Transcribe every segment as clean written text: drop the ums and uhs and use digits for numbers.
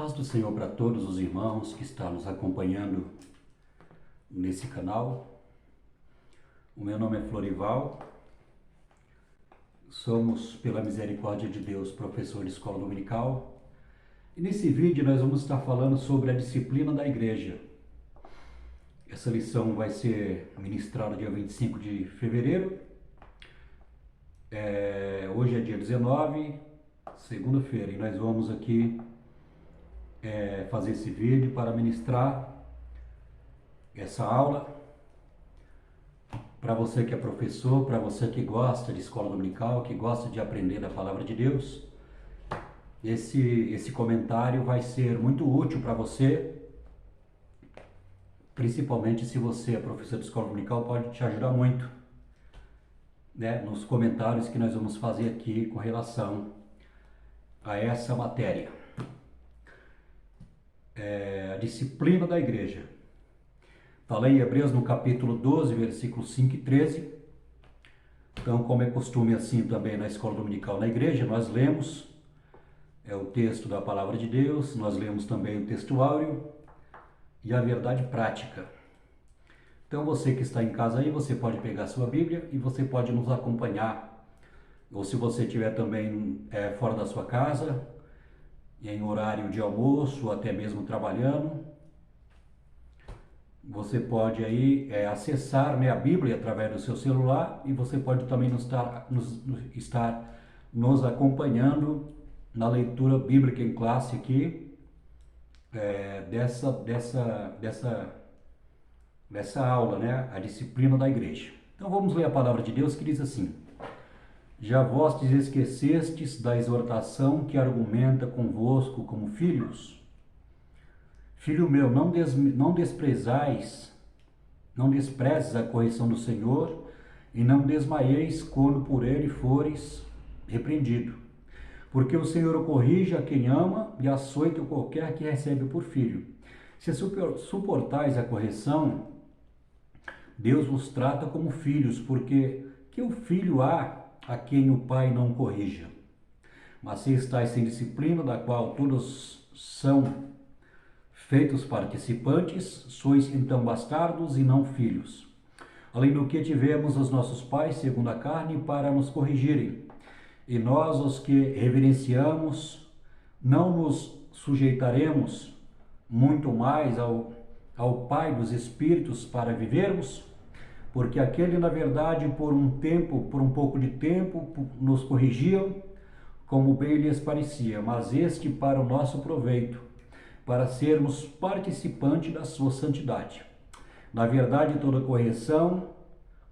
Paz do Senhor para todos os irmãos que estão nos acompanhando nesse canal. O meu nome é Florival, somos, pela misericórdia de Deus, professor de escola dominical. E nesse vídeo nós vamos estar falando sobre a disciplina da igreja. Essa lição vai ser ministrada dia 25 de fevereiro. Hoje é dia 19, segunda-feira, e nós vamos aqui fazer esse vídeo para ministrar essa aula para você que é professor, para você que gosta de escola dominical, que gosta de aprender da palavra de Deus. Esse comentário vai ser muito útil para você, principalmente se você é professor de escola dominical, pode te ajudar muito, né, nos comentários que nós vamos fazer aqui com relação a essa matéria. A disciplina da igreja. Está lá em Hebreus no capítulo 12, versículos 5 e 13. Então, como é costume assim também na escola dominical na igreja, nós lemos o texto da palavra de Deus, nós lemos também o texto áureo e a verdade prática. Então, você que está em casa aí, você pode pegar a sua Bíblia e você pode nos acompanhar. Ou se você estiver também fora da sua casa, em horário de almoço, ou até mesmo trabalhando, você pode aí acessar, né, a Bíblia através do seu celular, e você pode também estar nos acompanhando na leitura bíblica em classe aqui, dessa aula, né, a disciplina da igreja. Então vamos ler a palavra de Deus, que diz assim: Já vós te esquecestes da exortação que argumenta convosco como filhos? Filho meu, não desprezes a correção do Senhor, e não desmaieis quando por ele fores repreendido. Porque o Senhor corrige a quem ama e açoita qualquer que recebe por filho. Se suportais a correção, Deus vos trata como filhos, porque que o filho há a quem o pai não corrija? Mas se estáis sem disciplina, da qual todos são feitos participantes, sois então bastardos e não filhos. Além do que tivemos os nossos pais, segundo a carne, para nos corrigirem. E nós, os que reverenciamos, não nos sujeitaremos muito mais ao Pai dos Espíritos para vivermos? Porque aquele, na verdade, por um pouco de tempo, nos corrigiam, como bem lhes parecia, mas este para o nosso proveito, para sermos participantes da sua santidade. Na verdade, toda correção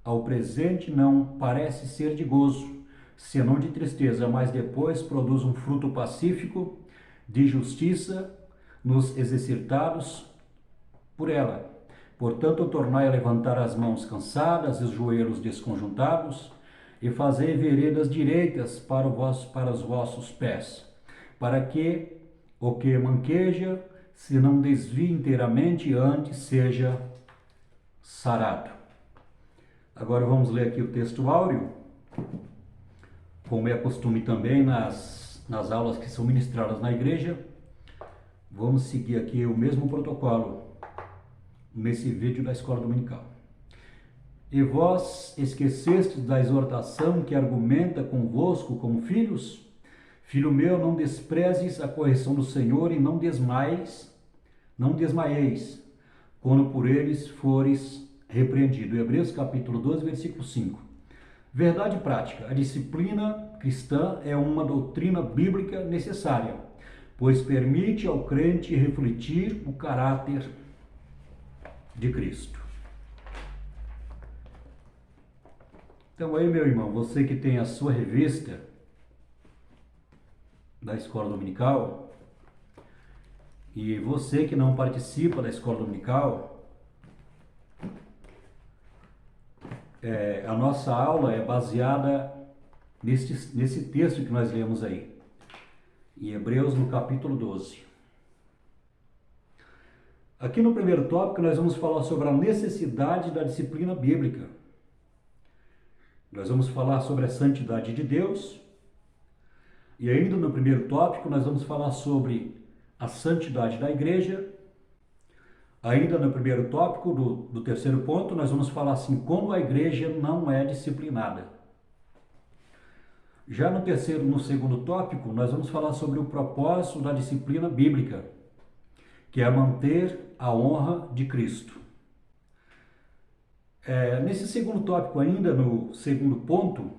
ao presente não parece ser de gozo, senão de tristeza, mas depois produz um fruto pacífico de justiça nos exercitados por ela. Portanto, tornai a levantar as mãos cansadas e os joelhos desconjuntados, e fazei veredas direitas para os vossos pés, para que o que manqueja se não desvie inteiramente, antes seja sarado. Agora vamos ler aqui o texto áureo, como é costume também nas aulas que são ministradas na igreja. Vamos seguir aqui o mesmo protocolo nesse vídeo da escola dominical. E vós esquecestes da exortação que argumenta convosco como filhos? Filho meu, não desprezes a correção do Senhor, e não desmaieis quando por eles fores repreendido. Hebreus capítulo 12, versículo 5. Verdade prática. A disciplina cristã é uma doutrina bíblica necessária, pois permite ao crente refletir o caráter de Cristo. Então aí, meu irmão, você que tem a sua revista da escola dominical, e você que não participa da escola dominical, a nossa aula é baseada nesse texto que nós lemos aí, em Hebreus no capítulo 12. Aqui no primeiro tópico nós vamos falar sobre a necessidade da disciplina bíblica. Nós vamos falar sobre a santidade de Deus. E ainda no primeiro tópico nós vamos falar sobre a santidade da igreja. Ainda no primeiro tópico do terceiro ponto, nós vamos falar assim, quando a igreja não é disciplinada. Já no segundo tópico, nós vamos falar sobre o propósito da disciplina bíblica, que é manter a honra de Cristo. Nesse segundo tópico ainda, no segundo ponto,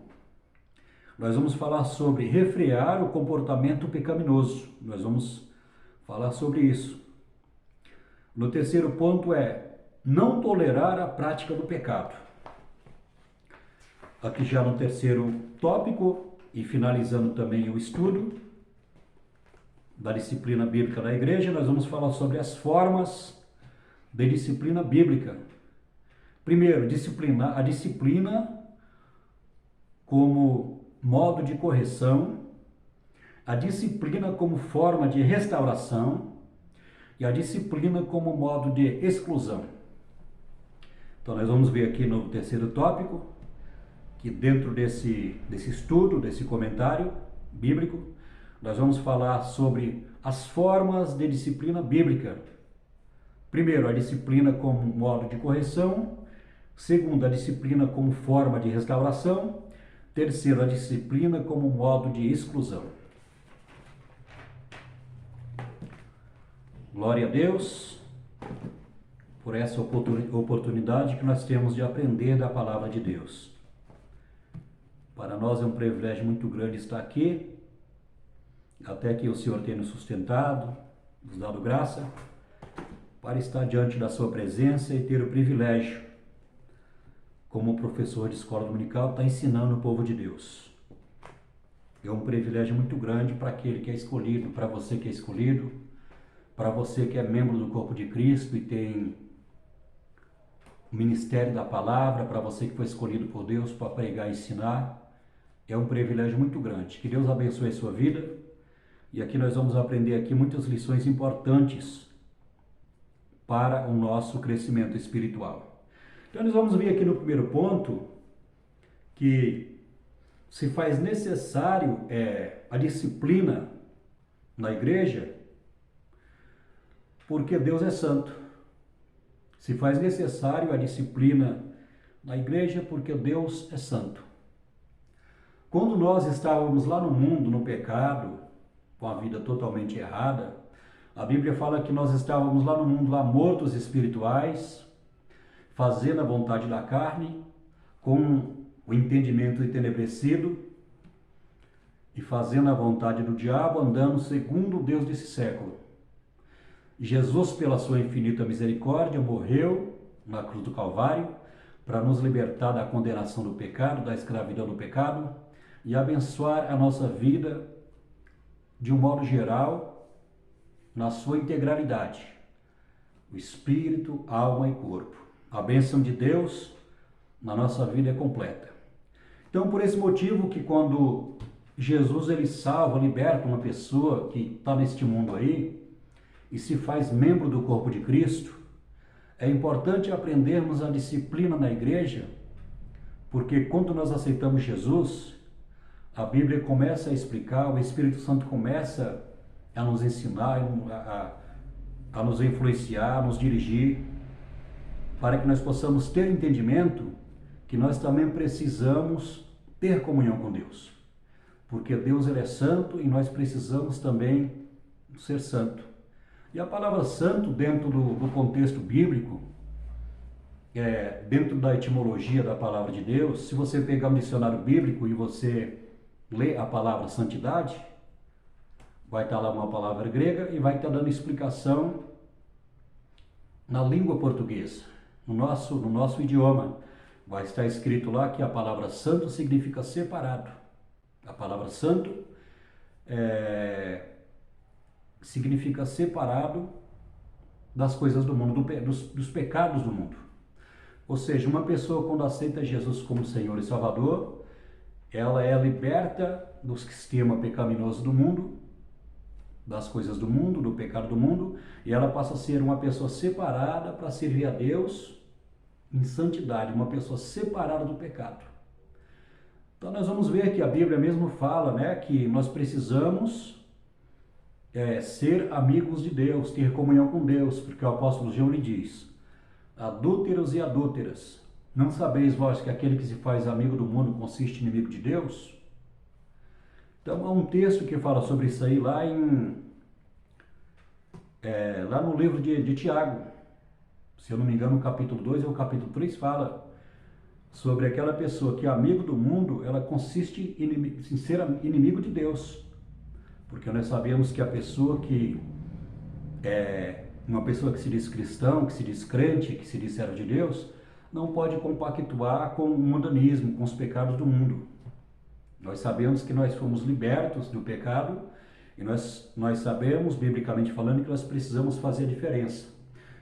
nós vamos falar sobre refrear o comportamento pecaminoso. Nós vamos falar sobre isso. No terceiro ponto não tolerar a prática do pecado. Aqui já no terceiro tópico, e finalizando também o estudo da disciplina bíblica da igreja, nós vamos falar sobre as formas de disciplina bíblica. Primeiro, a disciplina como modo de correção, a disciplina como forma de restauração e a disciplina como modo de exclusão. Então nós vamos ver aqui no terceiro tópico, que dentro desse estudo, desse comentário bíblico, nós vamos falar sobre as formas de disciplina bíblica. Primeiro, a disciplina como modo de correção. Segundo, a disciplina como forma de restauração. Terceiro, a disciplina como modo de exclusão. Glória a Deus por essa oportunidade que nós temos de aprender da palavra de Deus. Para nós é um privilégio muito grande estar aqui, até que o Senhor tenha nos sustentado, nos dado graça, para estar diante da sua presença e ter o privilégio, como professor de escola dominical, estar ensinando o povo de Deus. É um privilégio muito grande para aquele que é escolhido, para você que é escolhido, para você que é membro do corpo de Cristo e tem o ministério da palavra, para você que foi escolhido por Deus para pregar e ensinar. É um privilégio muito grande. Que Deus abençoe a sua vida. E aqui nós vamos aprender aqui muitas lições importantes para o nosso crescimento espiritual. Então nós vamos ver aqui no primeiro ponto que se faz necessário a disciplina na igreja porque Deus é santo. Se faz necessário a disciplina na igreja porque Deus é santo. Quando nós estávamos lá no mundo, no pecado, com a vida totalmente errada, a Bíblia fala que nós estávamos lá no mundo, lá mortos espirituais, fazendo a vontade da carne, com o entendimento entenebrecido e fazendo a vontade do diabo, andando segundo o Deus desse século. Jesus, pela sua infinita misericórdia, morreu na cruz do Calvário para nos libertar da condenação do pecado, da escravidão do pecado e abençoar a nossa vida de um modo geral, na sua integralidade, o espírito, alma e corpo. A bênção de Deus na nossa vida é completa. Então, por esse motivo que quando Jesus ele salva, liberta uma pessoa que está neste mundo aí e se faz membro do corpo de Cristo, é importante aprendermos a disciplina na igreja, porque quando nós aceitamos Jesus, a Bíblia começa a explicar, o Espírito Santo começa a nos ensinar, a nos influenciar, a nos dirigir, para que nós possamos ter entendimento que nós também precisamos ter comunhão com Deus. Porque Deus ele é santo e nós precisamos também ser santo. E a palavra santo, dentro do contexto bíblico, dentro da etimologia da palavra de Deus, se você pegar um dicionário bíblico e você ler a palavra santidade, vai estar lá uma palavra grega e vai estar dando explicação na língua portuguesa, no nosso idioma. Vai estar escrito lá que a palavra santo significa separado. A palavra santo significa separado das coisas do mundo, dos pecados do mundo. Ou seja, uma pessoa quando aceita Jesus como Senhor e Salvador, ela é liberta do sistema pecaminoso do mundo, das coisas do mundo, do pecado do mundo, e ela passa a ser uma pessoa separada para servir a Deus em santidade, uma pessoa separada do pecado. Então nós vamos ver que a Bíblia mesmo fala, né, que nós precisamos ser amigos de Deus, ter comunhão com Deus, porque o apóstolo João lhe diz: adúlteros e adúlteras, não sabeis vós que aquele que se faz amigo do mundo consiste em inimigo de Deus? Então há um texto que fala sobre isso aí lá no livro de Tiago, se eu não me engano, o capítulo 2 ou o capítulo 3 fala sobre aquela pessoa que é amigo do mundo, ela consiste em ser inimigo de Deus. Porque nós sabemos que a pessoa que uma pessoa que se diz cristão, que se diz crente, que se diz servo de Deus, não pode compactuar com o mundanismo, com os pecados do mundo. Nós sabemos que nós fomos libertos do pecado e nós sabemos, biblicamente falando, que nós precisamos fazer a diferença.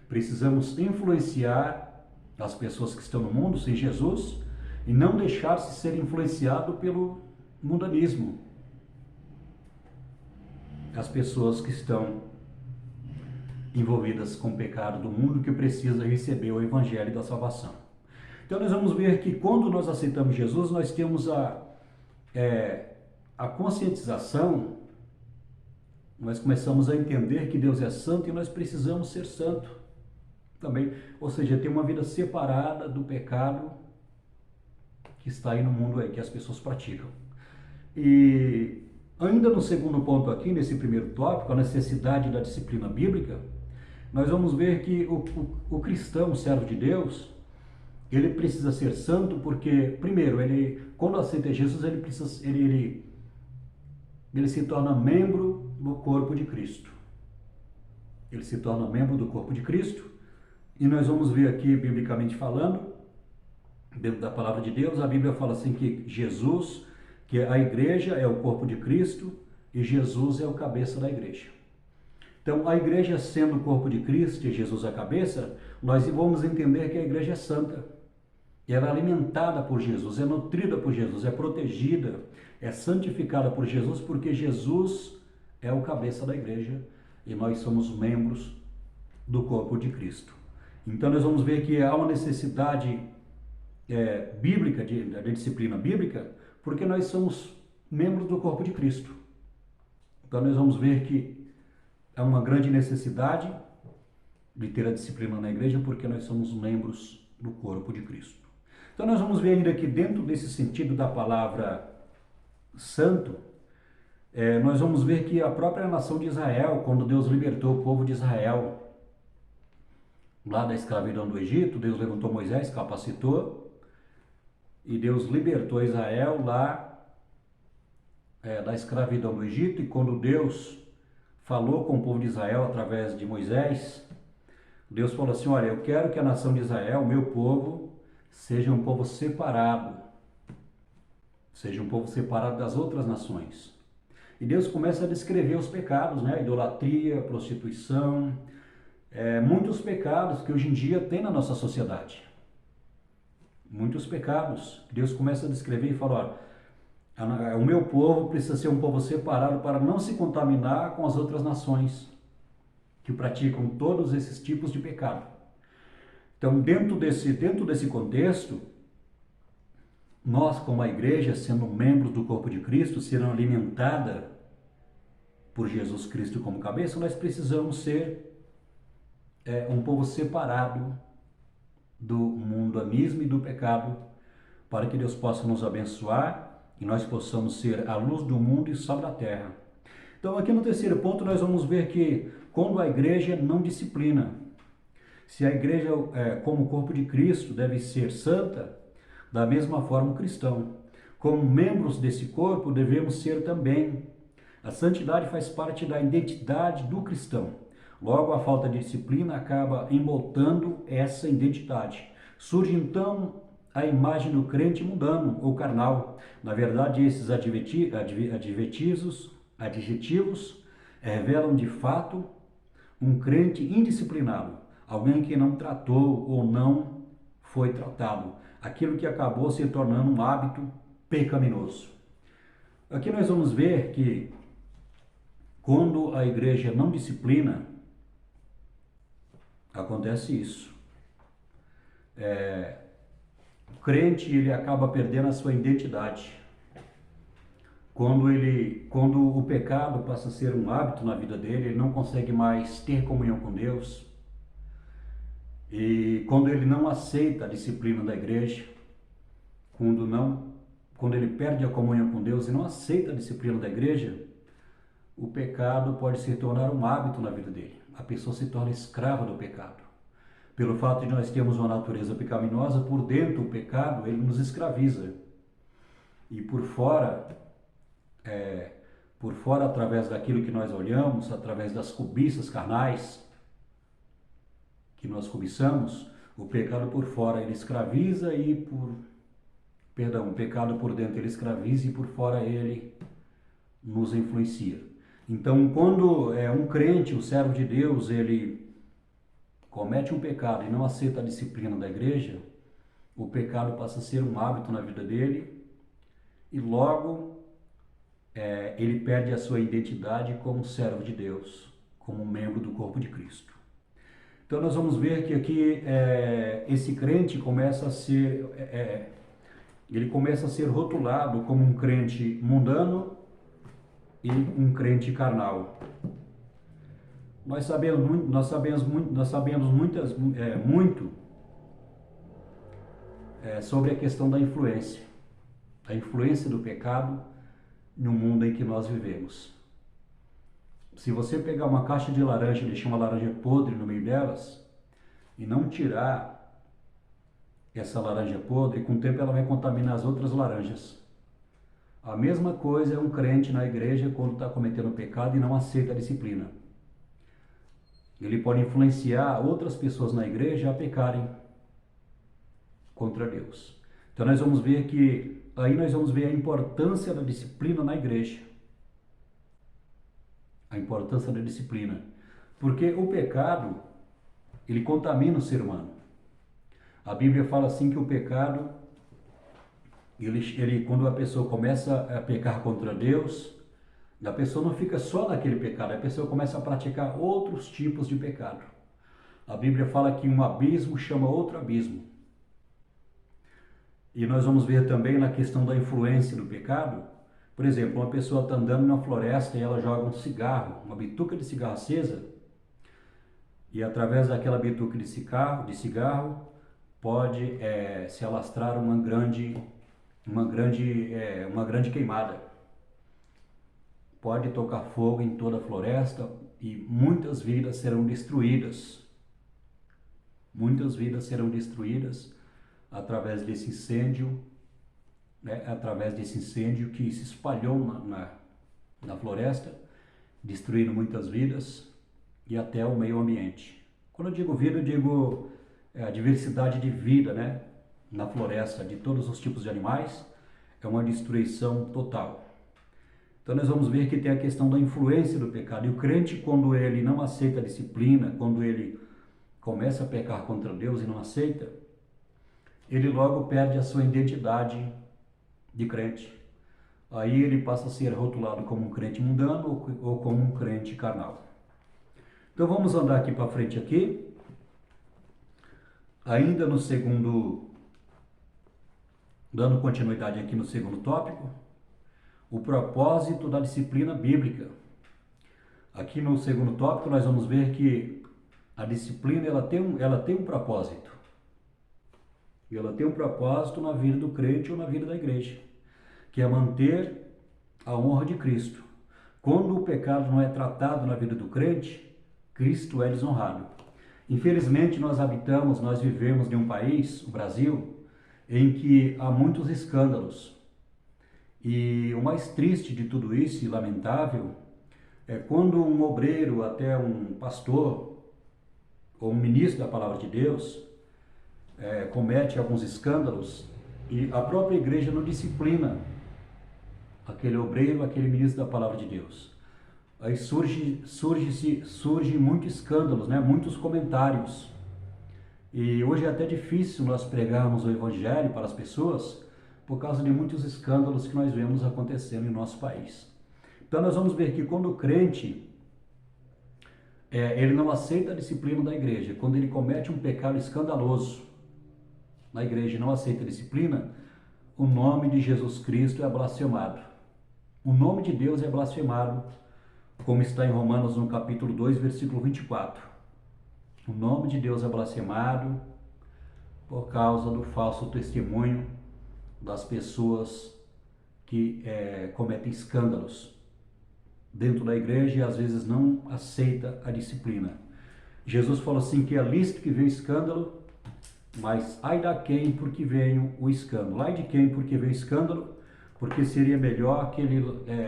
Precisamos influenciar as pessoas que estão no mundo sem Jesus e não deixar-se ser influenciado pelo mundanismo. As pessoas que estão envolvidas com o pecado do mundo, que precisa receber o evangelho da salvação. Então nós vamos ver que quando nós aceitamos Jesus, nós temos a conscientização, nós começamos a entender que Deus é santo e nós precisamos ser santo também, ou seja, ter uma vida separada do pecado que está aí no mundo aí, que as pessoas praticam. E ainda no segundo ponto aqui, nesse primeiro tópico, a necessidade da disciplina bíblica, nós vamos ver que o cristão, o servo de Deus, ele precisa ser santo porque, primeiro, quando aceita Jesus, ele se torna membro do corpo de Cristo. Ele se torna membro do corpo de Cristo. E nós vamos ver aqui, biblicamente falando, dentro da palavra de Deus, a Bíblia fala assim que Jesus, que a igreja é o corpo de Cristo e Jesus é o cabeça da igreja. Então, a igreja sendo o corpo de Cristo e Jesus a cabeça, nós vamos entender que a igreja é santa. Ela é alimentada por Jesus, é nutrida por Jesus, é protegida, é santificada por Jesus, porque Jesus é o cabeça da igreja e nós somos membros do corpo de Cristo. Então nós vamos ver que há uma necessidade bíblica, da disciplina bíblica, porque nós somos membros do corpo de Cristo. Então nós vamos ver que há uma grande necessidade de ter a disciplina na igreja, porque nós somos membros do corpo de Cristo. Então nós vamos ver ainda que dentro desse sentido da palavra santo, nós vamos ver que a própria nação de Israel, quando Deus libertou o povo de Israel lá da escravidão do Egito, Deus levantou Moisés, capacitou, e Deus libertou Israel lá da escravidão do Egito, e quando Deus falou com o povo de Israel através de Moisés, Deus falou assim: olha, eu quero que a nação de Israel, o meu povo, seja um povo separado das outras nações. E Deus começa a descrever os pecados, né? Idolatria, prostituição, muitos pecados que hoje em dia tem na nossa sociedade. Muitos pecados. Deus começa a descrever e fala: olha, o meu povo precisa ser um povo separado para não se contaminar com as outras nações que praticam todos esses tipos de pecado. Então, dentro desse contexto, nós, como a igreja, sendo membros do corpo de Cristo, sendo alimentada por Jesus Cristo como cabeça, nós precisamos ser um povo separado do mundanismo e do pecado, para que Deus possa nos abençoar e nós possamos ser a luz do mundo e sal da terra. Então, aqui no terceiro ponto, nós vamos ver que quando a igreja não disciplina, se a igreja, como corpo de Cristo, deve ser santa, da mesma forma o cristão. Como membros desse corpo, devemos ser também. A santidade faz parte da identidade do cristão. Logo, a falta de disciplina acaba emboltando essa identidade. Surge então a imagem do crente mundano ou carnal. Na verdade, esses adjetivos revelam de fato um crente indisciplinado, alguém que não tratou ou não foi tratado, aquilo que acabou se tornando um hábito pecaminoso. Aqui nós vamos ver que quando a igreja não disciplina, acontece isso. O crente, ele acaba perdendo a sua identidade. Quando o pecado passa a ser um hábito na vida dele, ele não consegue mais ter comunhão com Deus. E quando ele não aceita a disciplina da igreja, quando ele perde a comunhão com Deus e não aceita a disciplina da igreja, o pecado pode se tornar um hábito na vida dele. A pessoa se torna escrava do pecado. Pelo fato de nós termos uma natureza pecaminosa, por dentro o pecado, ele nos escraviza. E por fora, através daquilo que nós olhamos, através das cobiças carnais que nós cobiçamos, o pecado por fora ele escraviza o pecado por dentro ele escraviza e por fora ele nos influencia. Então, quando um crente, o servo de Deus, ele comete um pecado e não aceita a disciplina da igreja, o pecado passa a ser um hábito na vida dele e logo ele perde a sua identidade como servo de Deus, como membro do corpo de Cristo. Então nós vamos ver que aqui esse crente começa a ser, ele começa a ser rotulado como um crente mundano e um crente carnal. Nós sabemos muito sobre a questão da influência, a influência do pecado no mundo em que nós vivemos. Se você pegar uma caixa de laranja e deixar uma laranja podre no meio delas e não tirar essa laranja podre, com o tempo ela vai contaminar as outras laranjas. A mesma coisa é um crente na igreja quando está cometendo pecado e não aceita a disciplina. Ele pode influenciar outras pessoas na igreja a pecarem contra Deus. Então nós vamos ver a importância da disciplina na igreja. A importância da disciplina. Porque o pecado, ele contamina o ser humano. A Bíblia fala assim que o pecado, quando a pessoa começa a pecar contra Deus, a pessoa não fica só naquele pecado, a pessoa começa a praticar outros tipos de pecado. A Bíblia fala que um abismo chama outro abismo. E nós vamos ver também na questão da influência do pecado. Por exemplo, uma pessoa está andando na floresta e ela joga um cigarro, uma bituca de cigarro acesa, e através daquela bituca de cigarro pode se alastrar uma grande queimada. Pode tocar fogo em toda a floresta e muitas vidas serão destruídas. Muitas vidas serão destruídas através desse incêndio, que se espalhou na floresta, destruindo muitas vidas e até o meio ambiente. Quando eu digo vida, eu digo a diversidade de vida, na floresta, de todos os tipos de animais, é uma destruição total. Então nós vamos ver que tem a questão da influência do pecado. E o crente, quando ele não aceita a disciplina, quando ele começa a pecar contra Deus e não aceita, ele logo perde a sua identidade de crente. Aí ele passa a ser rotulado como um crente mundano ou como um crente carnal. Então vamos andar aqui para frente aqui. Ainda no segundo, dando continuidade aqui no segundo tópico, o propósito da disciplina bíblica. Aqui no segundo tópico nós vamos ver que a disciplina ela tem um propósito. E ela tem um propósito na vida do crente ou na vida da igreja, que é manter a honra de Cristo. Quando o pecado não é tratado na vida do crente, Cristo é desonrado. Infelizmente nós vivemos em um país, o Brasil, em que há muitos escândalos. E o mais triste de tudo isso e lamentável é quando um obreiro, até um pastor ou um ministro da palavra de Deus, comete alguns escândalos e a própria igreja não disciplina aquele obreiro, aquele ministro da palavra de Deus. Aí surge muitos escândalos, muitos comentários. E hoje é até difícil nós pregarmos o evangelho para as pessoas por causa de muitos escândalos que nós vemos acontecendo em nosso país. Então nós vamos ver que quando o crente ele não aceita a disciplina da igreja, quando ele comete um pecado escandaloso na igreja e não aceita a disciplina, o nome de Jesus Cristo é blasfemado. o nome de Deus é blasfemado, como está em Romanos no capítulo 2, versículo 24. O nome de Deus é blasfemado por causa do falso testemunho das pessoas que cometem escândalos dentro da igreja e às vezes não aceita a disciplina. Jesus falou assim que é lícito que venha escândalo, mas ai da quem porque veio o escândalo. Ai de quem porque veio o escândalo, porque seria melhor que ele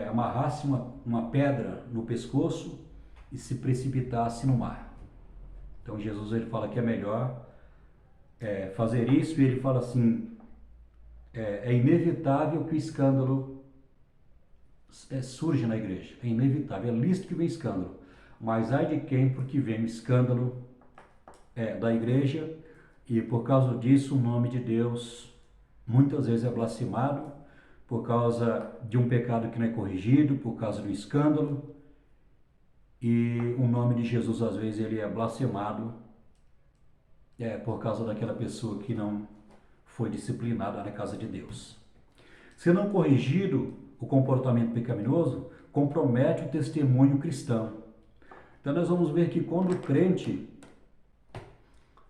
amarrasse uma pedra no pescoço e se precipitasse no mar. Então Jesus ele fala que é melhor fazer isso, e ele fala assim, é inevitável que o escândalo surja na igreja, é inevitável, é lícito que vem escândalo, mas ai de quem porque vem o escândalo da igreja, e por causa disso o nome de Deus muitas vezes é blasfemado, por causa de um pecado que não é corrigido, por causa do escândalo, e o nome de Jesus às vezes ele é blasfemado por causa daquela pessoa que não foi disciplinada na casa de Deus. Se não corrigido, o comportamento pecaminoso compromete o testemunho cristão. Então nós vamos ver que quando o crente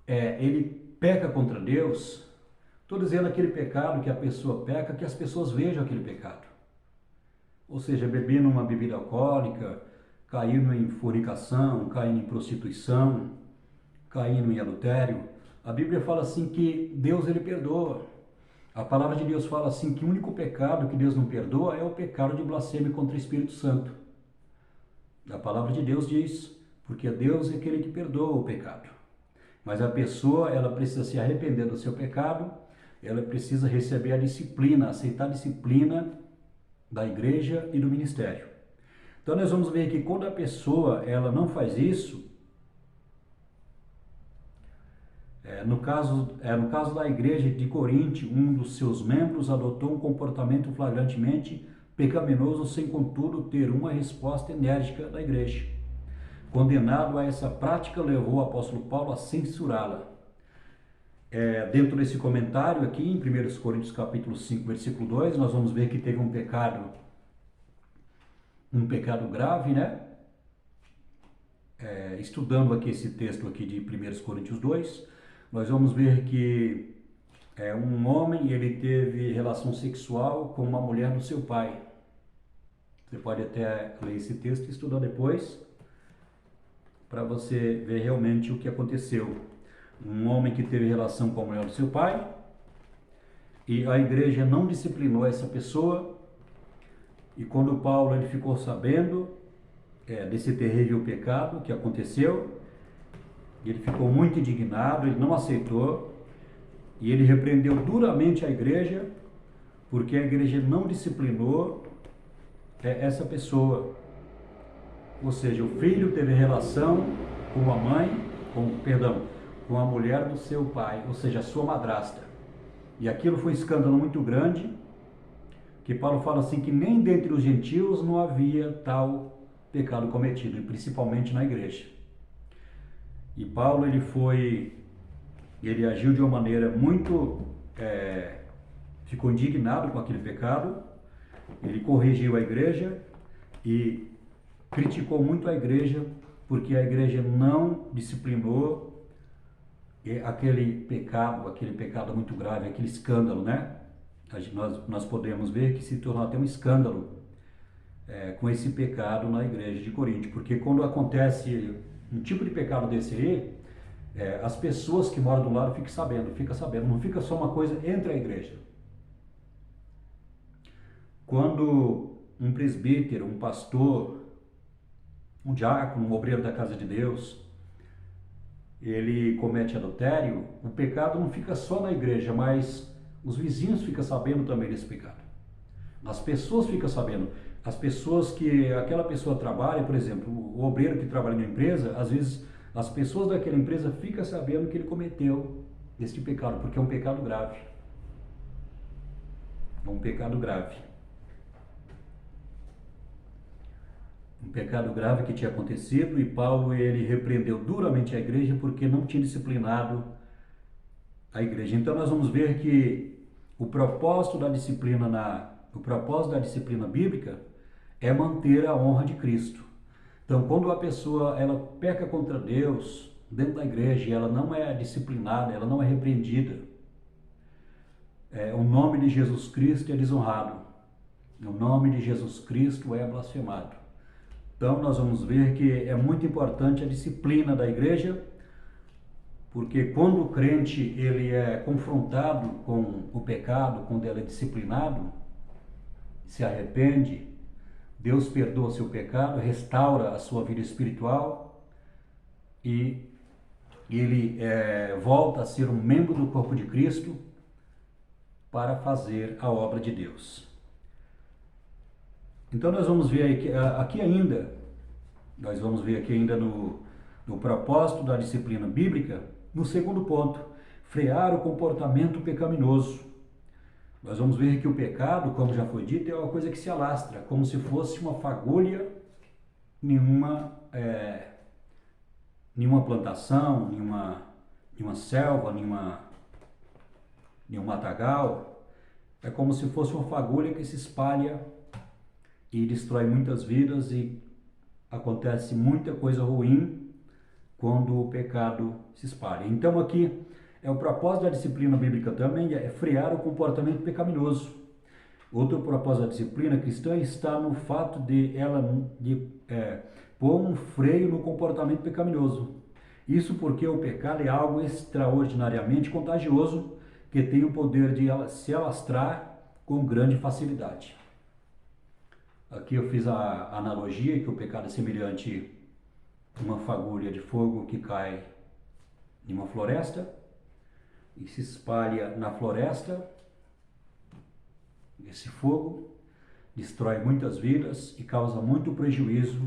ele peca contra Deus, estou dizendo aquele pecado que a pessoa peca, que as pessoas vejam aquele pecado. Ou seja, bebendo uma bebida alcoólica, caindo em fornicação, caindo em prostituição, caindo em adultério. A Bíblia fala assim que Deus ele perdoa. A palavra de Deus fala assim que o único pecado que Deus não perdoa é o pecado de blasfêmia contra o Espírito Santo. A palavra de Deus diz, porque Deus é aquele que perdoa o pecado. Mas a pessoa, ela precisa se arrepender do seu pecado, ela precisa receber a disciplina, aceitar a disciplina da igreja e do ministério. Então nós vamos ver que quando a pessoa, ela não faz isso, no caso da igreja de Corinto, um dos seus membros adotou um comportamento flagrantemente pecaminoso, sem contudo ter uma resposta enérgica da igreja. Condenado a essa prática, levou o apóstolo Paulo a censurá-la. Dentro desse comentário aqui, em 1 Coríntios capítulo 5, versículo 2, nós vamos ver que teve um pecado grave, né? Estudando aqui esse texto aqui de 1 Coríntios 2, nós vamos ver que um homem, ele teve relação sexual com uma mulher do seu pai. Você pode até ler esse texto e estudar depois, para você ver realmente o que aconteceu. Um homem que teve relação com a mulher do seu pai, e a igreja não disciplinou essa pessoa, e quando Paulo ele ficou sabendo desse terrível pecado que aconteceu, ele ficou muito indignado, ele não aceitou, e ele repreendeu duramente a igreja, porque a igreja não disciplinou essa pessoa. Ou seja, o filho teve relação com a mãe, com a mulher do seu pai, ou seja, a sua madrasta. E aquilo foi um escândalo muito grande, que Paulo fala assim que nem dentre os gentios não havia tal pecado cometido, e principalmente na igreja. E Paulo ele agiu de uma maneira muito, ficou indignado com aquele pecado, ele corrigiu a igreja e criticou muito a igreja, porque a igreja não disciplinou aquele pecado muito grave, aquele escândalo, né? Nós podemos ver que se tornou até um escândalo com esse pecado na igreja de Corinto, porque quando acontece um tipo de pecado desse aí, as pessoas que moram do lado ficam sabendo, não fica só uma coisa entre a igreja. Quando um presbítero, um pastor, um diácono, um obreiro da casa de Deus, ele comete adultério, o pecado não fica só na igreja, mas os vizinhos ficam sabendo também desse pecado. As pessoas ficam sabendo. As pessoas que aquela pessoa trabalha, por exemplo, o obreiro que trabalha na empresa, às vezes as pessoas daquela empresa ficam sabendo que ele cometeu este pecado, porque é um pecado grave. É um pecado grave. Um pecado grave que tinha acontecido, e Paulo ele repreendeu duramente a igreja porque não tinha disciplinado a igreja. Então nós vamos ver que o propósito da disciplina bíblica é manter a honra de Cristo. Então, quando a pessoa ela peca contra Deus dentro da igreja, ela não é disciplinada, ela não é repreendida, o nome de Jesus Cristo é desonrado, o nome de Jesus Cristo é blasfemado. Então, nós vamos ver que é muito importante a disciplina da igreja, porque quando o crente ele é confrontado com o pecado, quando ele é disciplinado, se arrepende, Deus perdoa seu pecado, restaura a sua vida espiritual e ele volta a ser um membro do corpo de Cristo para fazer a obra de Deus. Então nós vamos ver aqui ainda no propósito da disciplina bíblica, no segundo ponto, frear o comportamento pecaminoso. Nós vamos ver que o pecado, como já foi dito, é uma coisa que se alastra, como se fosse uma fagulha em uma plantação, em uma selva, em um matagal. É como se fosse uma fagulha que se espalha e destrói muitas vidas, e acontece muita coisa ruim quando o pecado se espalha. Então aqui o propósito da disciplina bíblica também é frear o comportamento pecaminoso. Outro propósito da disciplina cristã está no fato de pôr um freio no comportamento pecaminoso. Isso porque o pecado é algo extraordinariamente contagioso que tem o poder de se alastrar com grande facilidade. Aqui eu fiz a analogia que o pecado é semelhante a uma fagulha de fogo que cai em uma floresta e se espalha na floresta. Esse fogo destrói muitas vidas e causa muito prejuízo,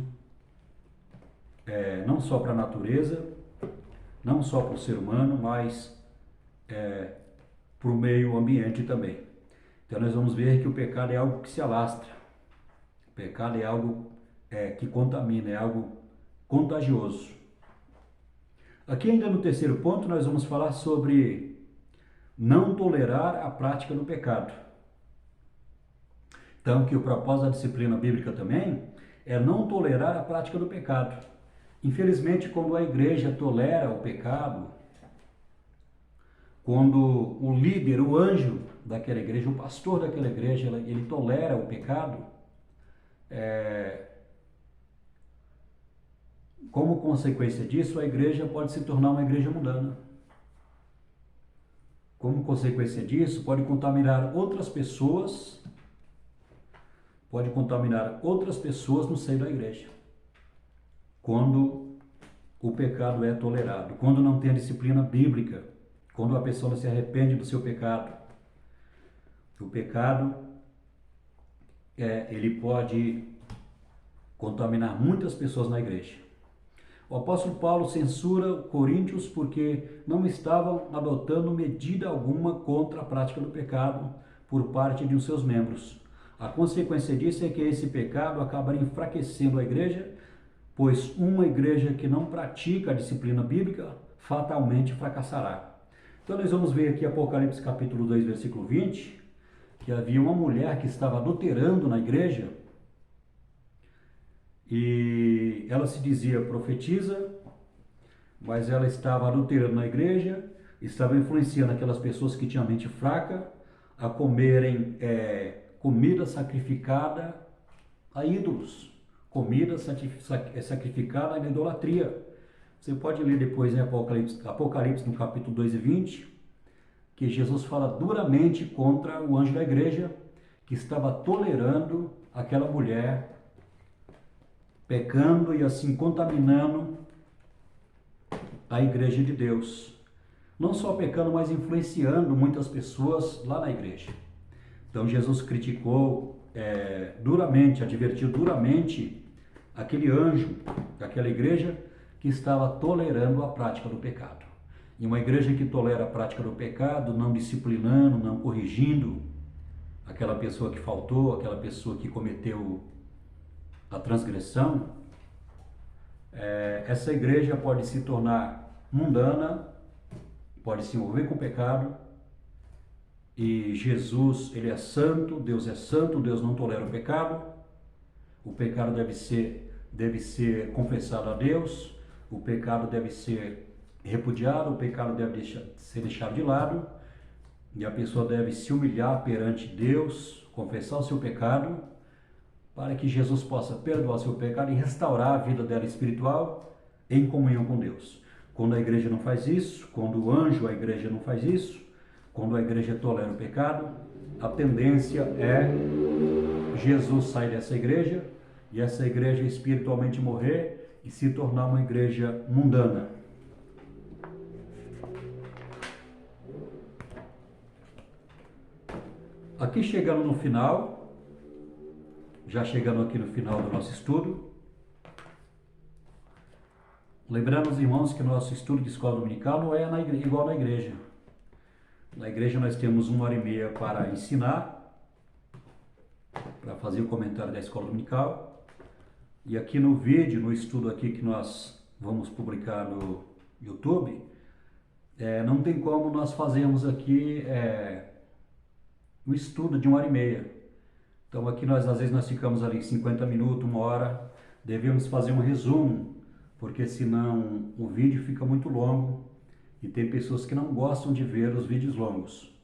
não só para a natureza, não só para o ser humano, mas para o meio ambiente também. Então nós vamos ver que o pecado é algo que se alastra, o pecado é algo que contamina, é algo contagioso. Aqui ainda no terceiro ponto nós vamos falar sobre não tolerar a prática do pecado. Então, que o propósito da disciplina bíblica também é não tolerar a prática do pecado. Infelizmente, quando a igreja tolera o pecado, quando o líder, o anjo daquela igreja, o pastor daquela igreja, ele tolera o pecado, como consequência disso, a igreja pode se tornar uma igreja mundana. Como consequência disso, pode contaminar outras pessoas no seio da igreja, quando o pecado é tolerado, quando não tem a disciplina bíblica, quando a pessoa não se arrepende do seu pecado. O pecado, ele pode contaminar muitas pessoas na igreja. O apóstolo Paulo censura Coríntios porque não estavam adotando medida alguma contra a prática do pecado por parte de seus membros. A consequência disso é que esse pecado acabaria enfraquecendo a igreja, pois uma igreja que não pratica a disciplina bíblica fatalmente fracassará. Então nós vamos ver aqui Apocalipse capítulo 2, versículo 20, que havia uma mulher que estava adulterando na igreja, e ela se dizia profetisa, mas ela estava adulterando na igreja, estava influenciando aquelas pessoas que tinham mente fraca a comerem comida sacrificada a ídolos, comida sacrificada à idolatria. Você pode ler depois em Apocalipse no capítulo 2 e 20, que Jesus fala duramente contra o anjo da igreja que estava tolerando aquela mulher, pecando e assim contaminando a igreja de Deus. Não só pecando, mas influenciando muitas pessoas lá na igreja. Então Jesus criticou duramente, advertiu duramente aquele anjo daquela igreja que estava tolerando a prática do pecado. E uma igreja que tolera a prática do pecado, não disciplinando, não corrigindo aquela pessoa que faltou, aquela pessoa que cometeu a transgressão, essa igreja pode se tornar mundana, pode se envolver com o pecado, e Jesus, ele é santo, Deus não tolera o pecado. o pecado deve ser confessado a Deus, o pecado deve ser repudiado, o pecado deve ser deixado de lado, e a pessoa deve se humilhar perante Deus, confessar o seu pecado, para que Jesus possa perdoar o seu pecado e restaurar a vida dela espiritual em comunhão com Deus. Quando a igreja não faz isso, quando o anjo, a igreja não faz isso, quando a igreja tolera o pecado, a tendência é Jesus sair dessa igreja e essa igreja espiritualmente morrer e se tornar uma igreja mundana. Aqui chegando no final, já chegando aqui no final do nosso estudo, lembrando os irmãos que nosso estudo de escola dominical não é igual na igreja. Na igreja nós temos 1h30 para ensinar, para fazer o comentário da escola dominical. E aqui no vídeo, no estudo aqui que nós vamos publicar no YouTube, não tem como nós fazermos aqui o estudo de 1h30. Então aqui às vezes nós ficamos ali 50 minutos, 1 hora, devemos fazer um resumo, porque senão o vídeo fica muito longo. E tem pessoas que não gostam de ver os vídeos longos.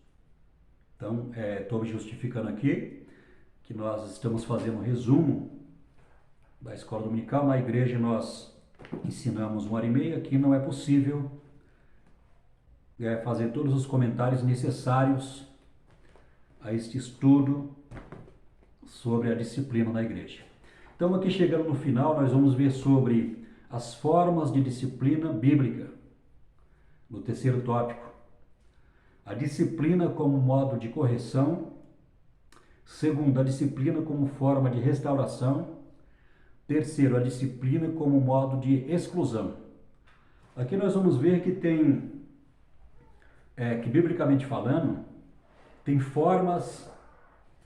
Então, estou justificando aqui que nós estamos fazendo um resumo da escola dominical. Na igreja nós ensinamos 1h30, aqui não é possível fazer todos os comentários necessários a este estudo sobre a disciplina na igreja. Então, aqui chegando no final, nós vamos ver sobre as formas de disciplina bíblica. No terceiro tópico, a disciplina como modo de correção. Segundo, a disciplina como forma de restauração. Terceiro, a disciplina como modo de exclusão. Aqui nós vamos ver que que biblicamente falando, tem formas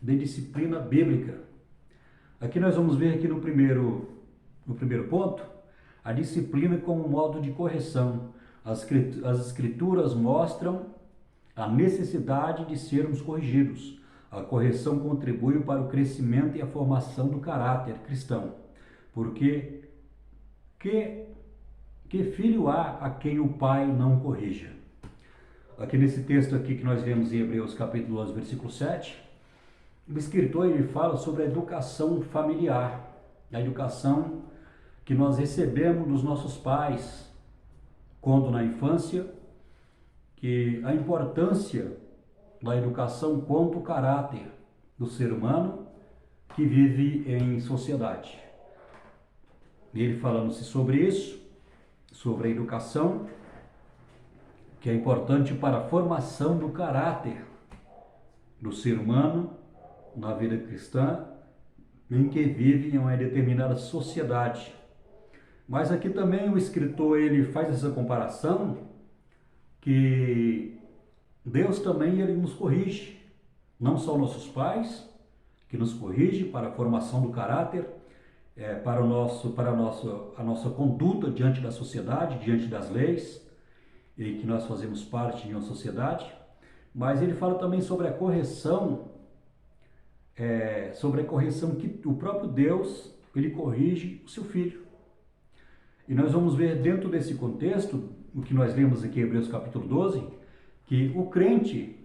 de disciplina bíblica. Aqui nós vamos ver aqui no primeiro ponto, a disciplina como modo de correção. As escrituras mostram a necessidade de sermos corrigidos. A correção contribui para o crescimento e a formação do caráter cristão. Porque que filho há a quem o pai não corrija? Aqui nesse texto aqui que nós lemos em Hebreus capítulo 11, versículo 7, o escritor ele fala sobre a educação familiar, a educação que nós recebemos dos nossos pais, quando na infância, que a importância da educação conta o caráter do ser humano que vive em sociedade. Ele falando-se sobre isso, sobre a educação, que é importante para a formação do caráter do ser humano na vida cristã, em que vive em uma determinada sociedade. Mas aqui também o escritor ele faz essa comparação que Deus também ele nos corrige, não só nossos pais, que nos corrige para a formação do caráter, para a nossa conduta diante da sociedade, diante das leis, e que nós fazemos parte de uma sociedade, mas ele fala também sobre a correção, que o próprio Deus ele corrige o seu filho. E nós vamos ver dentro desse contexto, o que nós lemos aqui em Hebreus capítulo 12, que o crente,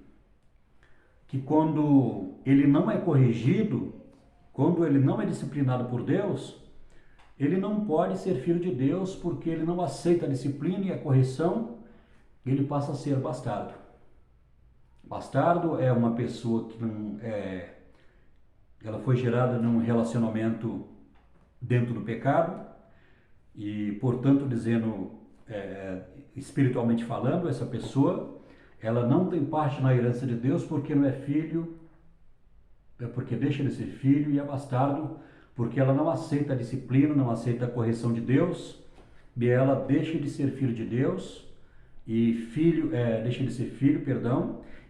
que quando ele não é corrigido, quando ele não é disciplinado por Deus, ele não pode ser filho de Deus, porque ele não aceita a disciplina e a correção, ele passa a ser bastardo. Bastardo é uma pessoa que ela foi gerada num relacionamento dentro do pecado, e, portanto, espiritualmente falando, essa pessoa, ela não tem parte na herança de Deus porque não é filho, porque deixa de ser filho, e é bastardo porque ela não aceita a disciplina, não aceita a correção de Deus, e ela deixa de ser filho de Deus, e deixa de ser filho,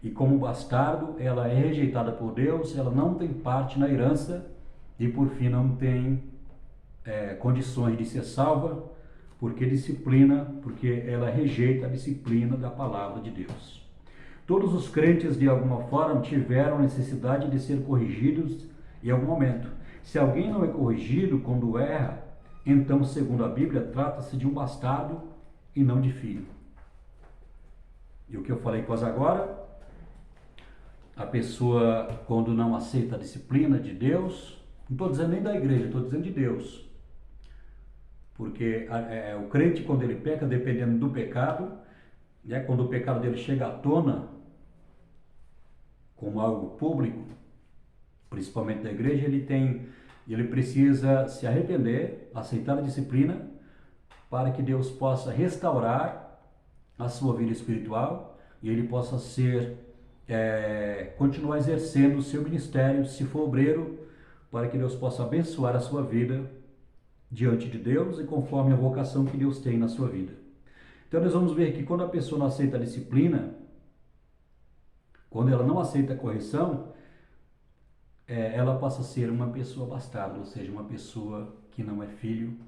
e como bastardo, ela é rejeitada por Deus, ela não tem parte na herança, e por fim não tem condições de ser salva, porque ela rejeita a disciplina da palavra de Deus. Todos os crentes de alguma forma tiveram necessidade de ser corrigidos em algum momento, Se alguém não é corrigido quando erra, então, segundo a Bíblia, trata-se de um bastardo e não de filho. E o que eu falei quase agora, a pessoa, quando não aceita a disciplina de Deus, não estou dizendo nem da igreja, estou dizendo de Deus. Porque o crente, quando ele peca, dependendo do pecado, né, quando o pecado dele chega à tona, como algo público, principalmente da igreja, ele precisa se arrepender, aceitar a disciplina, para que Deus possa restaurar a sua vida espiritual e ele possa continuar exercendo o seu ministério, se for obreiro, para que Deus possa abençoar a sua vida diante de Deus e conforme a vocação que Deus tem na sua vida. Então nós vamos ver que quando a pessoa não aceita a disciplina, quando ela não aceita a correção, ela passa a ser uma pessoa bastarda, ou seja, uma pessoa que não é filho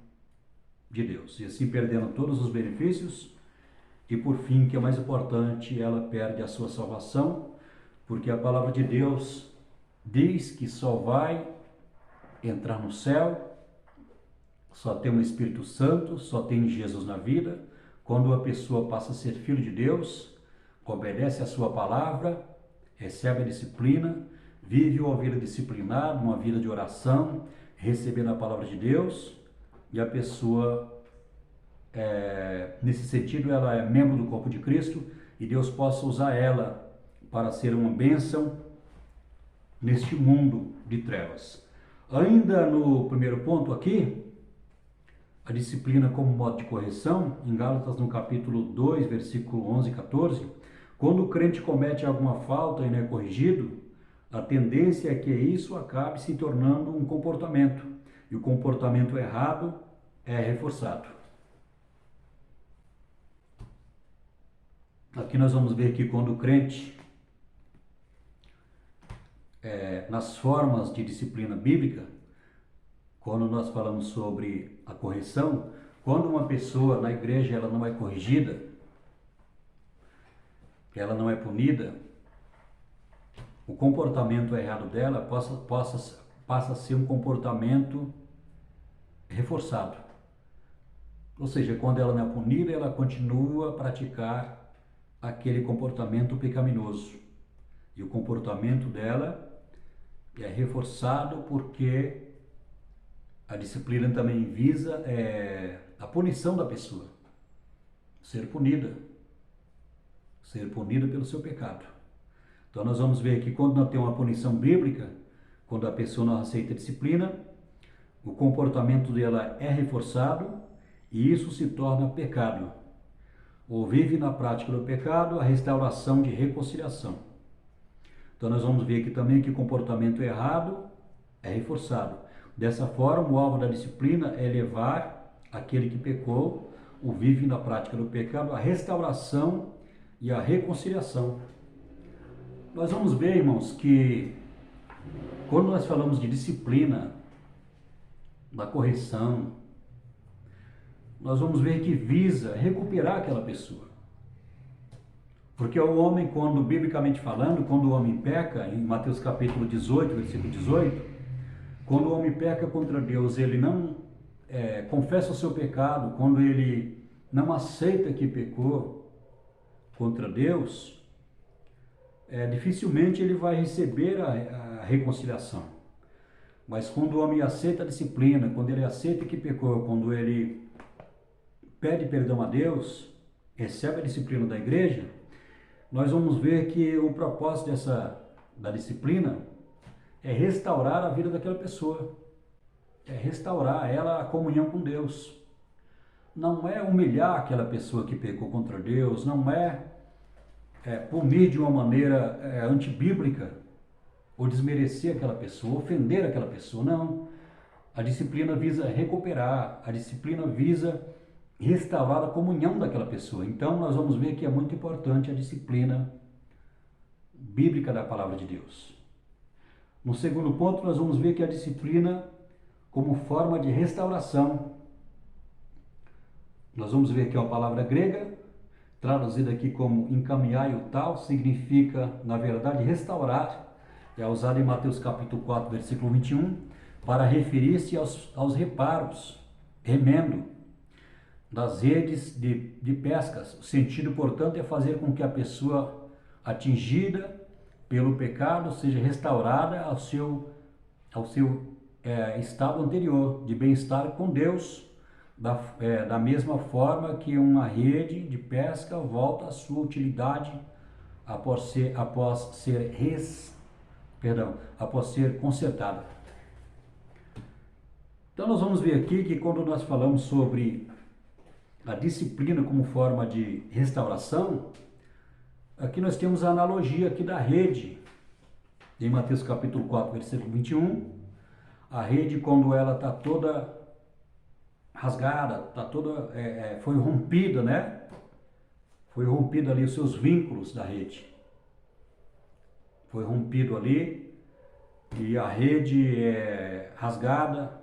de Deus. E assim perdendo todos os benefícios e por fim, que é mais importante, ela perde a sua salvação, porque a palavra de Deus diz que só vai entrar no céu, só tem o Espírito Santo, só tem Jesus na vida, quando a pessoa passa a ser filho de Deus, obedece a sua palavra, recebe a disciplina, vive uma vida disciplinada, uma vida de oração, recebendo a palavra de Deus, e a pessoa, nesse sentido, ela é membro do corpo de Cristo, e Deus possa usar ela para ser uma bênção neste mundo de trevas. Ainda no primeiro ponto aqui, a disciplina como modo de correção, em Gálatas no capítulo 2, versículo 11 e 14, quando o crente comete alguma falta e não é corrigido, a tendência é que isso acabe se tornando um comportamento, e o comportamento errado é reforçado. Aqui nós vamos ver que quando o crente, nas formas de disciplina bíblica, quando nós falamos sobre a correção, quando uma pessoa na igreja ela não é corrigida, ela não é punida, o comportamento errado dela passa a ser um comportamento reforçado. Ou seja, quando ela não é punida, ela continua a praticar aquele comportamento pecaminoso. E o comportamento dela é reforçado porque a disciplina também visa a punição da pessoa, ser punida pelo seu pecado. Então nós vamos ver que quando não tem uma punição bíblica, quando a pessoa não aceita a disciplina, o comportamento dela é reforçado e isso se torna pecado. Ou vive na prática do pecado a restauração de reconciliação. Então nós vamos ver aqui também que o comportamento errado é reforçado. Dessa forma, o alvo da disciplina é levar aquele que pecou, ou vive na prática do pecado, a restauração e a reconciliação. Nós vamos ver, irmãos, que quando nós falamos de disciplina, da correção, nós vamos ver que visa recuperar aquela pessoa. Porque o homem, quando, biblicamente falando, quando o homem peca, em Mateus capítulo 18, versículo 18, quando o homem peca contra Deus, ele não confessa o seu pecado, quando ele não aceita que pecou contra Deus, dificilmente ele vai receber a reconciliação. Mas quando o homem aceita a disciplina, quando ele aceita que pecou, quando ele pede perdão a Deus, recebe a disciplina da igreja, nós vamos ver que o propósito da disciplina é restaurar a vida daquela pessoa, é restaurar ela a comunhão com Deus. Não é humilhar aquela pessoa que pecou contra Deus, não é punir de uma maneira antibíblica, ou desmerecer aquela pessoa, ofender aquela pessoa, não. A disciplina visa recuperar, a disciplina visa restaurar a comunhão daquela pessoa. Então nós vamos ver que é muito importante a disciplina bíblica da palavra de Deus. No segundo ponto, nós vamos ver que a disciplina como forma de restauração. Nós vamos ver que é uma palavra grega, traduzida aqui como encaminhar o tal, significa, na verdade, restaurar. É usada em Mateus capítulo 4, versículo 21, para referir-se aos reparos, remendo, das redes de pescas. O sentido, portanto, é fazer com que a pessoa atingida pelo pecado seja restaurada ao seu estado anterior, de bem-estar com Deus, da mesma forma que uma rede de pesca volta à sua utilidade após ser consertada. Então nós vamos ver aqui que quando nós falamos sobre a disciplina como forma de restauração, aqui nós temos a analogia aqui da rede, em Mateus capítulo 4, versículo 21, a rede quando ela está toda rasgada, está toda, foi rompida, né? Foi rompido ali os seus vínculos da rede. Foi rompido ali e a rede rasgada,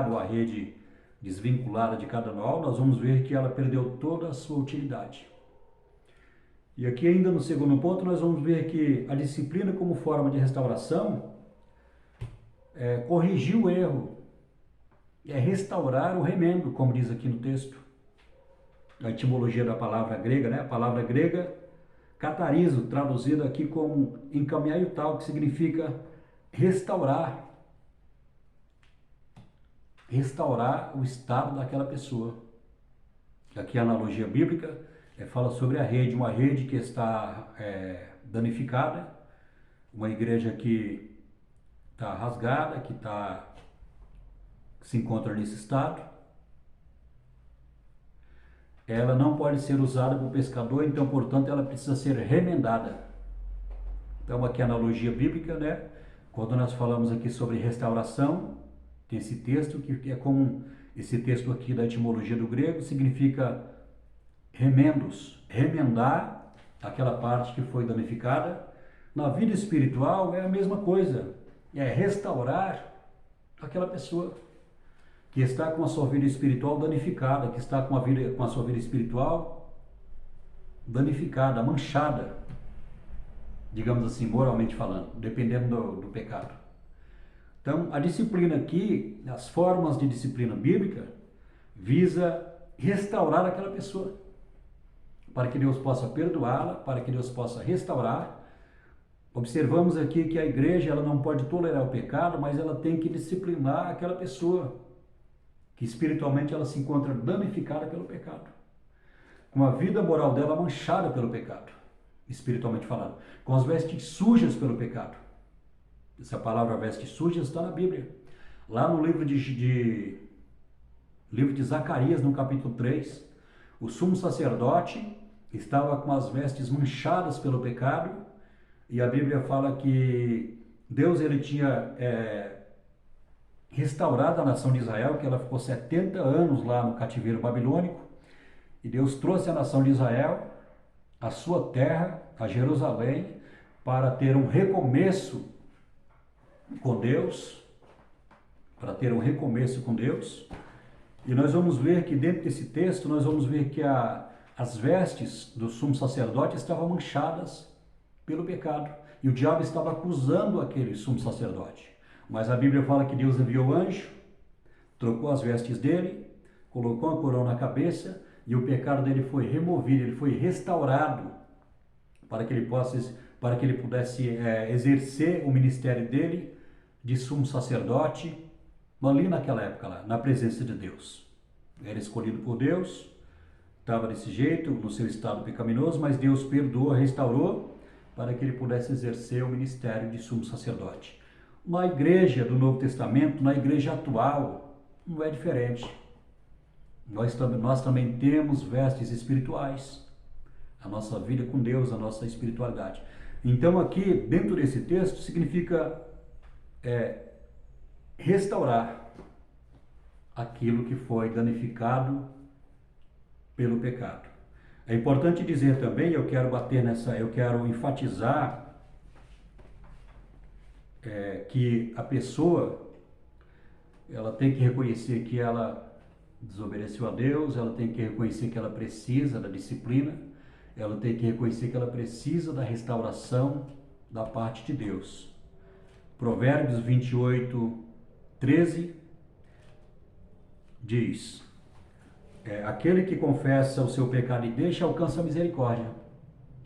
ou a rede desvinculada de cada nó, nós vamos ver que ela perdeu toda a sua utilidade. E aqui ainda no segundo ponto nós vamos ver que a disciplina como forma de restauração corrigir o erro, restaurar o remendo, como diz aqui no texto. A etimologia da palavra grega, né? A palavra grega catarizo, traduzido aqui como encaminhar tal, que significa restaurar o estado daquela pessoa. Aqui a analogia bíblica fala sobre a rede, uma rede que está danificada, uma igreja que está rasgada, que se encontra nesse estado. Ela não pode ser usada por pescador, então, portanto, ela precisa ser remendada. Então, aqui a analogia bíblica, né? Quando nós falamos aqui sobre restauração, tem esse texto que é como esse texto aqui da etimologia do grego, significa remendos, remendar aquela parte que foi danificada. Na vida espiritual é a mesma coisa, é restaurar aquela pessoa que está com a sua vida espiritual danificada, que está com a sua vida espiritual danificada, manchada, digamos assim, moralmente falando, dependendo do pecado. Então, a disciplina aqui, as formas de disciplina bíblica, visa restaurar aquela pessoa, para que Deus possa perdoá-la, para que Deus possa restaurar. Observamos aqui que a igreja ela não pode tolerar o pecado, mas ela tem que disciplinar aquela pessoa, que espiritualmente ela se encontra danificada pelo pecado, com a vida moral dela manchada pelo pecado, espiritualmente falando, com as vestes sujas pelo pecado. Essa palavra vestes sujas está na Bíblia. Lá no livro de Zacarias, no capítulo 3, o sumo sacerdote estava com as vestes manchadas pelo pecado, e a Bíblia fala que Deus ele tinha restaurado a nação de Israel, que ela ficou 70 anos lá no cativeiro babilônico, e Deus trouxe a nação de Israel, a sua terra, a Jerusalém, para ter um recomeço com Deus, e nós vamos ver que dentro desse texto, nós vamos ver que as vestes do sumo sacerdote estavam manchadas pelo pecado, e o diabo estava acusando aquele sumo sacerdote. Mas a Bíblia fala que Deus enviou o anjo, trocou as vestes dele, colocou a coroa na cabeça e o pecado dele foi removido, ele foi restaurado para que ele pudesse exercer o ministério dele de sumo sacerdote ali naquela época, lá, na presença de Deus. Era escolhido por Deus, estava desse jeito, no seu estado pecaminoso, mas Deus perdoou, restaurou para que ele pudesse exercer o ministério de sumo sacerdote. Na igreja do Novo Testamento, na igreja atual, não é diferente. Nós também temos vestes espirituais. A nossa vida com Deus, a nossa espiritualidade. Então aqui, dentro desse texto, significa restaurar aquilo que foi danificado pelo pecado. É importante dizer também, eu quero enfatizar que a pessoa ela tem que reconhecer que ela desobedeceu a Deus, ela tem que reconhecer que ela precisa da disciplina, ela tem que reconhecer que ela precisa da restauração da parte de Deus. Provérbios 28, 13 diz: aquele que confessa o seu pecado e deixa, alcança a misericórdia.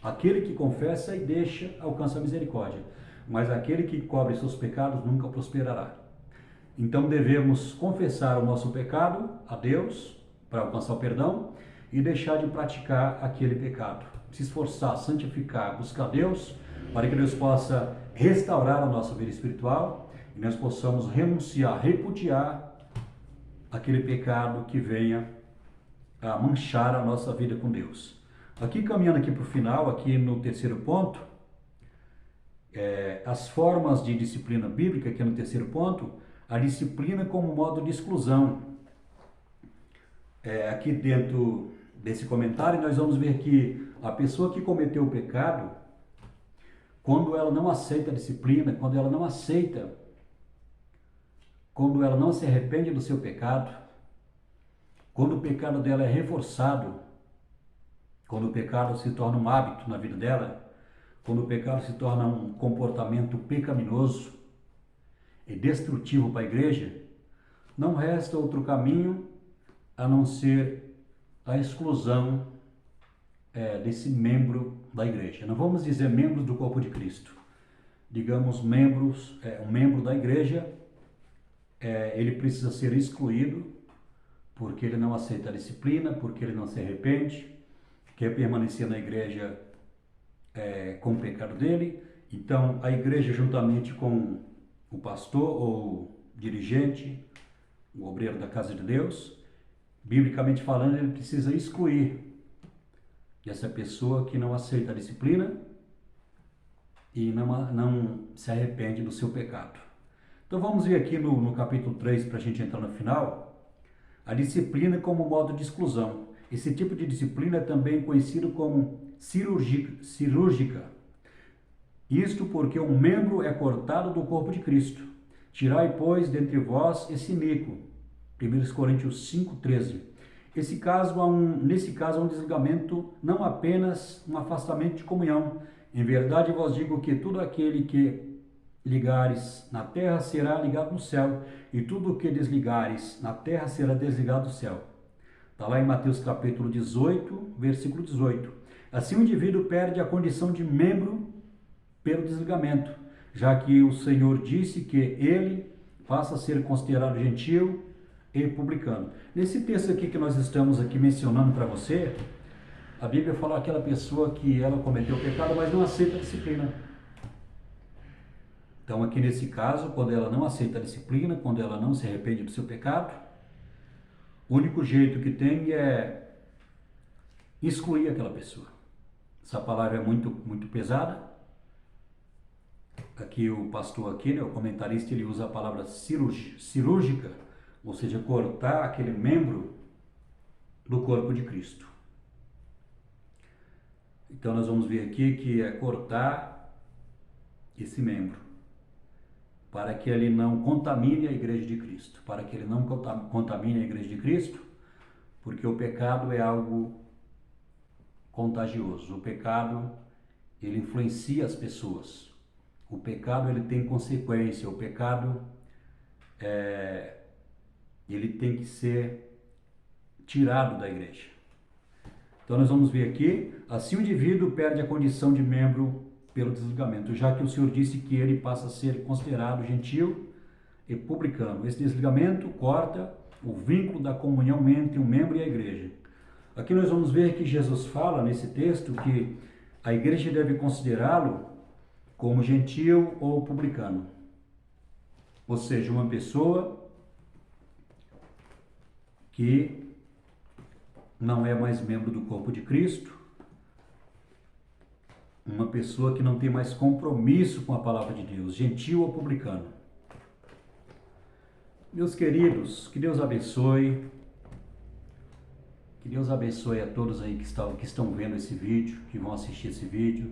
Aquele que confessa e deixa, alcança a misericórdia. Mas aquele que cobre seus pecados nunca prosperará. Então devemos confessar o nosso pecado a Deus para alcançar o perdão e deixar de praticar aquele pecado. Se esforçar, santificar, buscar Deus para que Deus possa restaurar a nossa vida espiritual e nós possamos renunciar, repudiar aquele pecado que venha a manchar a nossa vida com Deus. Aqui caminhando aqui para o final, aqui no terceiro ponto, as formas de disciplina bíblica, aqui no terceiro ponto, a disciplina como modo de exclusão. Aqui dentro desse comentário nós vamos ver que a pessoa que cometeu o pecado, quando ela não aceita a disciplina, quando ela não se arrepende do seu pecado, quando o pecado dela é reforçado, quando o pecado se torna um hábito na vida dela, quando o pecado se torna um comportamento pecaminoso e destrutivo para a igreja, não resta outro caminho a não ser a exclusão desse membro da igreja. Não vamos dizer membros do corpo de Cristo. Digamos um membro da igreja, ele precisa ser excluído porque ele não aceita a disciplina, porque ele não se arrepende, quer permanecer na igreja com o pecado dele. Então a igreja, juntamente com o pastor ou dirigente, o obreiro da casa de Deus, biblicamente falando, ele precisa excluir essa pessoa que não aceita a disciplina e não se arrepende do seu pecado. Então vamos ver aqui no capítulo 3, para a gente entrar no final, a disciplina como modo de exclusão. Esse tipo de disciplina é também conhecido como cirúrgica. Isto porque um membro é cortado do corpo de Cristo. Tirai, pois, dentre vós esse iníquo. 1 Coríntios 5,13. Nesse caso, há um desligamento, não apenas um afastamento de comunhão. Em verdade vos digo que tudo aquele que ligares na terra será ligado no céu, e tudo o que desligares na terra será desligado do céu. Está lá em Mateus capítulo 18, versículo 18. Assim o indivíduo perde a condição de membro pelo desligamento, já que o Senhor disse que ele passa a ser considerado gentil e publicano. Nesse texto aqui que nós estamos aqui mencionando para você, a Bíblia fala aquela pessoa que ela cometeu o pecado, mas não aceita a disciplina. Então aqui nesse caso, quando ela não aceita a disciplina, quando ela não se arrepende do seu pecado, o único jeito que tem é excluir aquela pessoa. Essa palavra é muito, muito pesada. Aqui o pastor aqui, o comentarista, ele usa a palavra cirúrgica, ou seja, cortar aquele membro do corpo de Cristo. Então nós vamos ver aqui que é cortar esse membro, para que ele não contamine a igreja de Cristo, para que ele não contamine a igreja de Cristo, porque o pecado é algo contagioso. O pecado, ele influencia as pessoas. O pecado, ele tem consequência. O pecado, ele tem que ser tirado da igreja. Então nós vamos ver aqui, assim o indivíduo perde a condição de membro pelo desligamento, já que o Senhor disse que ele passa a ser considerado gentil e publicano. Esse desligamento corta o vínculo da comunhão entre o membro e a igreja. Aqui nós vamos ver que Jesus fala nesse texto que a igreja deve considerá-lo como gentil ou publicano. Ou seja, uma pessoa que não é mais membro do corpo de Cristo, uma pessoa que não tem mais compromisso com a palavra de Deus, gentil ou publicano. Meus queridos, que Deus abençoe. Que Deus abençoe a todos aí que estão vendo esse vídeo, que vão assistir esse vídeo.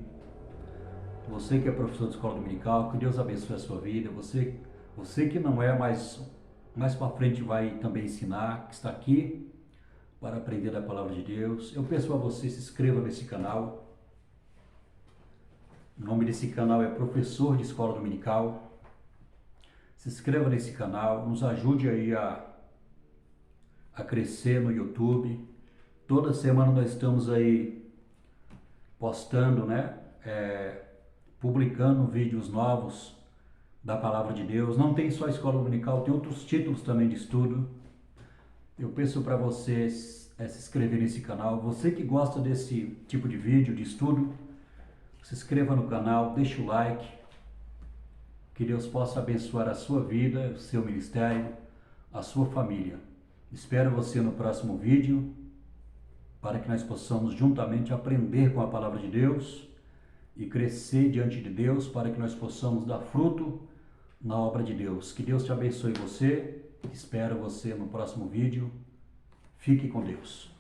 Você que é professor de escola dominical, que Deus abençoe a sua vida. Você que não é, mais para frente vai também ensinar, que está aqui para aprender da palavra de Deus. Eu peço a você, se inscreva nesse canal. O nome desse canal é Professor de Escola Dominical. Se inscreva nesse canal, nos ajude aí a crescer no YouTube. Toda semana nós estamos aí postando, né? Publicando vídeos novos da Palavra de Deus. Não tem só a Escola Dominical, tem outros títulos também de estudo. Eu peço para vocês se inscrever nesse canal. Você que gosta desse tipo de vídeo, de estudo, se inscreva no canal, deixe o like. Que Deus possa abençoar a sua vida, o seu ministério, a sua família. Espero você no próximo vídeo, para que nós possamos juntamente aprender com a Palavra de Deus e crescer diante de Deus, para que nós possamos dar fruto na obra de Deus. Que Deus te abençoe você. Espero você no próximo vídeo. Fique com Deus.